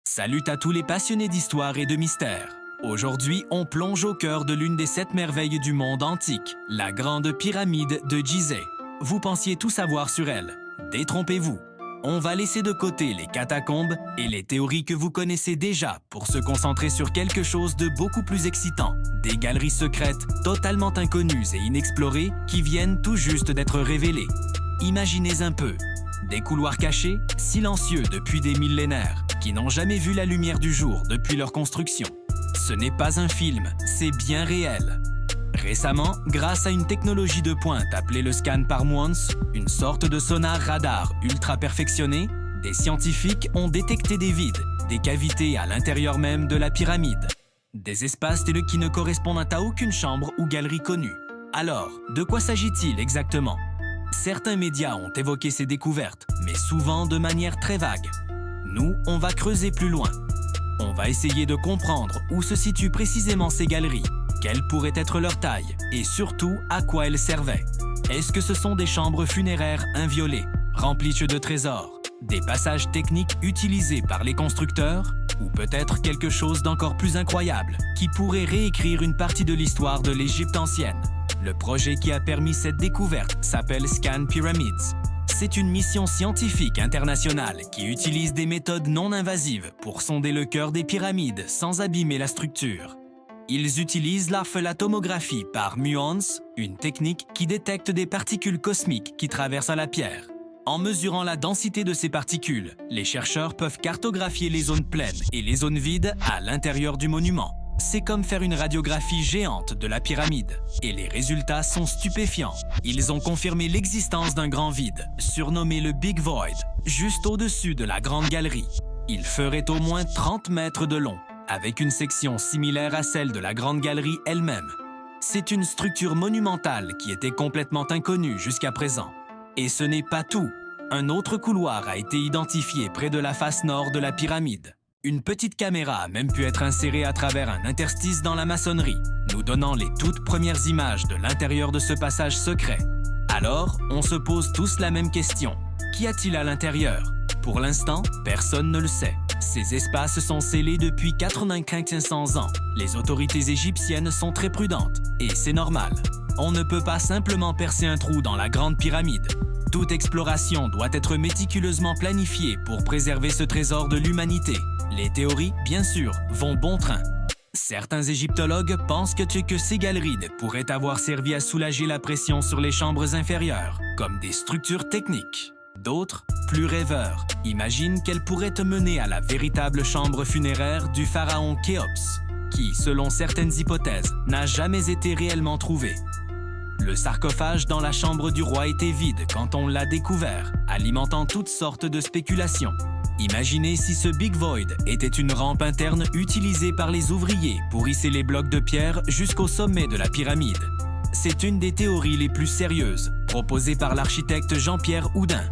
Salut à tous les passionnés d'histoire et de mystère. Aujourd'hui, on plonge au cœur de l'une des 7 merveilles du monde antique, la Grande Pyramide de Gizeh. Vous pensiez tout savoir sur elle. Détrompez-vous. On va laisser de côté les catacombes et les théories que vous connaissez déjà pour se concentrer sur quelque chose de beaucoup plus excitant. Des galeries secrètes totalement inconnues et inexplorées qui viennent tout juste d'être révélées. Imaginez un peu. Des couloirs cachés, silencieux depuis des millénaires, qui n'ont jamais vu la lumière du jour depuis leur construction. Ce n'est pas un film, c'est bien réel. Récemment, grâce à une technologie de pointe appelée le scan par Muons, une sorte de sonar radar ultra perfectionné, des scientifiques ont détecté des vides, des cavités à l'intérieur même de la pyramide. Des espaces qui ne correspondent à aucune chambre ou galerie connue. Alors, de quoi s'agit-il exactement? Certains médias ont évoqué ces découvertes, mais souvent de manière très vague. Nous, on va creuser plus loin. On va essayer de comprendre où se situent précisément ces galeries, quelle pourrait être leur taille et surtout à quoi elles servaient. Est-ce que ce sont des chambres funéraires inviolées, remplies de trésors, des passages techniques utilisés par les constructeurs ou peut-être quelque chose d'encore plus incroyable qui pourrait réécrire une partie de l'histoire de l'Égypte ancienne? Le projet qui a permis cette découverte s'appelle Scan Pyramids. C'est une mission scientifique internationale qui utilise des méthodes non invasives pour sonder le cœur des pyramides sans abîmer la structure. Ils utilisent la tomographie par muons, une technique qui détecte des particules cosmiques qui traversent la pierre. En mesurant la densité de ces particules, les chercheurs peuvent cartographier les zones pleines et les zones vides à l'intérieur du monument. C'est comme faire une radiographie géante de la pyramide. Et les résultats sont stupéfiants. Ils ont confirmé l'existence d'un grand vide, surnommé le Big Void, juste au-dessus de la Grande Galerie. Il ferait au moins 30 mètres de long, avec une section similaire à celle de la Grande Galerie elle-même. C'est une structure monumentale qui était complètement inconnue jusqu'à présent. Et ce n'est pas tout. Un autre couloir a été identifié près de la face nord de la pyramide. Une petite caméra a même pu être insérée à travers un interstice dans la maçonnerie, nous donnant les toutes premières images de l'intérieur de ce passage secret. Alors, on se pose tous la même question. Qu'y a-t-il à l'intérieur? Pour l'instant, personne ne le sait. Ces espaces sont scellés depuis 9500 ans. Les autorités égyptiennes sont très prudentes, et c'est normal. On ne peut pas simplement percer un trou dans la Grande Pyramide. Toute exploration doit être méticuleusement planifiée pour préserver ce trésor de l'humanité. Les théories, bien sûr, vont bon train. Certains égyptologues pensent que ces galeries pourraient avoir servi à soulager la pression sur les chambres inférieures, comme des structures techniques. D'autres, plus rêveurs, imaginent qu'elles pourraient mener à la véritable chambre funéraire du pharaon Khéops, qui, selon certaines hypothèses, n'a jamais été réellement trouvée. Le sarcophage dans la chambre du roi était vide quand on l'a découvert, alimentant toutes sortes de spéculations. Imaginez si ce Big Void était une rampe interne utilisée par les ouvriers pour hisser les blocs de pierre jusqu'au sommet de la pyramide. C'est une des théories les plus sérieuses, proposée par l'architecte Jean-Pierre Houdin.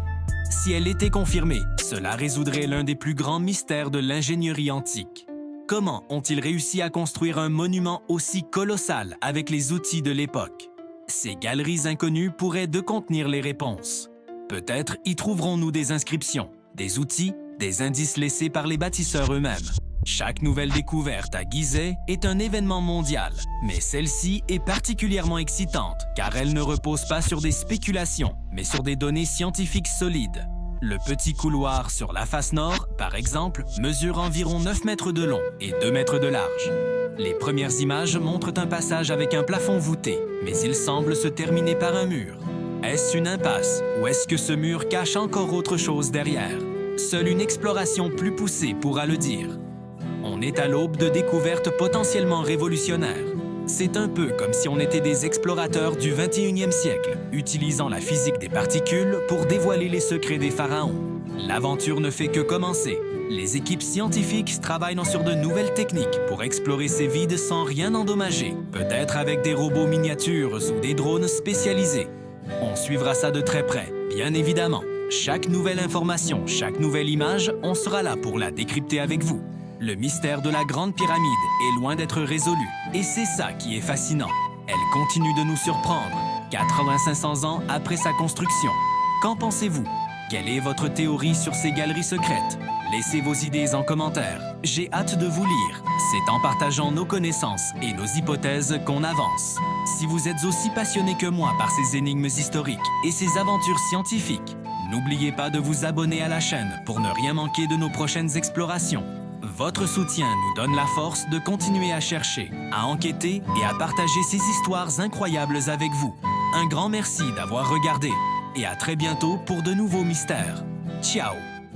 Si elle était confirmée, cela résoudrait l'un des plus grands mystères de l'ingénierie antique. Comment ont-ils réussi à construire un monument aussi colossal avec les outils de l'époque? Ces galeries inconnues pourraient contenir les réponses. Peut-être y trouverons-nous des inscriptions, des outils, des indices laissés par les bâtisseurs eux-mêmes. Chaque nouvelle découverte à Gizeh est un événement mondial, mais celle-ci est particulièrement excitante car elle ne repose pas sur des spéculations, mais sur des données scientifiques solides. Le petit couloir sur la face nord, par exemple, mesure environ 9 mètres de long et 2 mètres de large. Les premières images montrent un passage avec un plafond voûté, mais il semble se terminer par un mur. Est-ce une impasse ou est-ce que ce mur cache encore autre chose derrière? Seule une exploration plus poussée pourra le dire. On est à l'aube de découvertes potentiellement révolutionnaires. C'est un peu comme si on était des explorateurs du 21e siècle, utilisant la physique des particules pour dévoiler les secrets des pharaons. L'aventure ne fait que commencer. Les équipes scientifiques travaillent sur de nouvelles techniques pour explorer ces vides sans rien endommager, peut-être avec des robots miniatures ou des drones spécialisés. On suivra ça de très près, bien évidemment. Chaque nouvelle information, chaque nouvelle image, on sera là pour la décrypter avec vous. Le mystère de la Grande Pyramide est loin d'être résolu, et c'est ça qui est fascinant. Elle continue de nous surprendre, 8500 ans après sa construction. Qu'en pensez-vous? Quelle est votre théorie sur ces galeries secrètes? Laissez vos idées en commentaire. J'ai hâte de vous lire. C'est en partageant nos connaissances et nos hypothèses qu'on avance. Si vous êtes aussi passionné que moi par ces énigmes historiques et ces aventures scientifiques, n'oubliez pas de vous abonner à la chaîne pour ne rien manquer de nos prochaines explorations. Votre soutien nous donne la force de continuer à chercher, à enquêter et à partager ces histoires incroyables avec vous. Un grand merci d'avoir regardé et à très bientôt pour de nouveaux mystères. Ciao!